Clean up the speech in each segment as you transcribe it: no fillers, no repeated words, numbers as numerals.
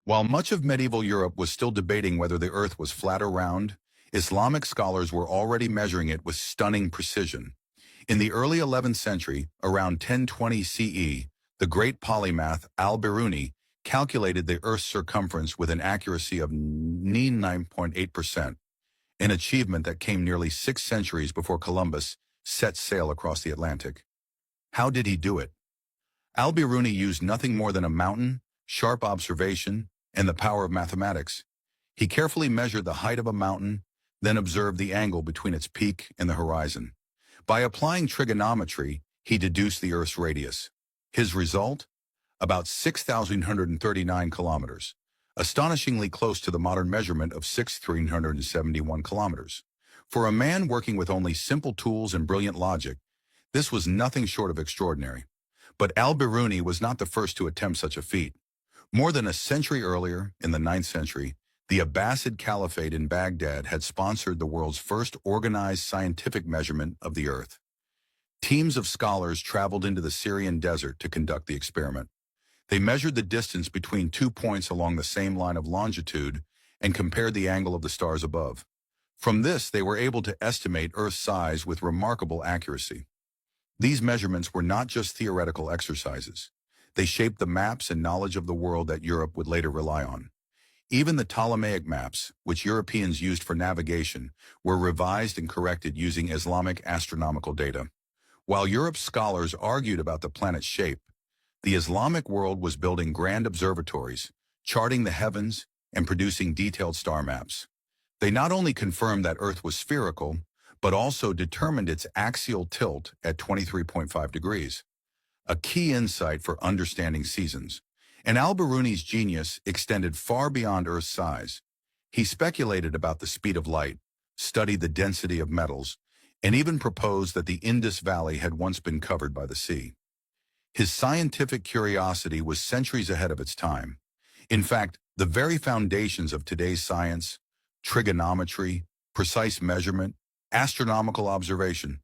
While much of medieval Europe was still debating whether the Earth was flat or round, Islamic scholars were already measuring it with stunning precision. In the early 11th century, around 1020 CE, the great polymath Al-Biruni calculated the Earth's circumference with an accuracy of 9.8%, an achievement that came nearly 6 centuries before Columbus set sail across the Atlantic. How did he do it? Al-Biruni used nothing more than a mountain, sharp observation, and the power of mathematics. He carefully measured the height of a mountain, then observed the angle between its peak and the horizon. By applying trigonometry, he deduced the Earth's radius. His result? About 6,139 kilometers, astonishingly close to the modern measurement of 6,371 kilometers. For a man working with only simple tools and brilliant logic, this was nothing short of extraordinary. But Al-Biruni was not the first to attempt such a feat. More than a century earlier, in the 9th century, the Abbasid Caliphate in Baghdad had sponsored the world's first organized scientific measurement of the Earth. Teams of scholars traveled into the Syrian desert to conduct the experiment. They measured the distance between 2 points along the same line of longitude and compared the angle of the stars above. From this, they were able to estimate Earth's size with remarkable accuracy. These measurements were not just theoretical exercises. They shaped the maps and knowledge of the world that Europe would later rely on. Even the Ptolemaic maps, which Europeans used for navigation, were revised and corrected using Islamic astronomical data. While Europe's scholars argued about the planet's shape, the Islamic world was building grand observatories, charting the heavens, and producing detailed star maps. They not only confirmed that Earth was spherical, but also determined its axial tilt at 23.5 degrees, a key insight for understanding seasons. And Al-Biruni's genius extended far beyond Earth's size. He speculated about the speed of light, studied the density of metals, and even proposed that the Indus Valley had once been covered by the sea. His scientific curiosity was centuries ahead of its time. In fact, the very foundations of today's science, trigonometry, precise measurement, astronomical observation,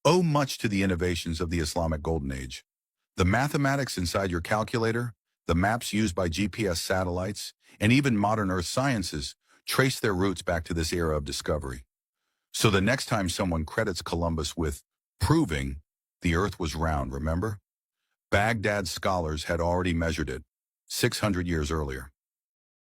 owe much to the innovations of the Islamic Golden Age. The mathematics inside your calculator, the maps used by GPS satellites, and even modern Earth sciences trace their roots back to this era of discovery. So the next time someone credits Columbus with proving the Earth was round, remember? Baghdad scholars had already measured it 600 years earlier.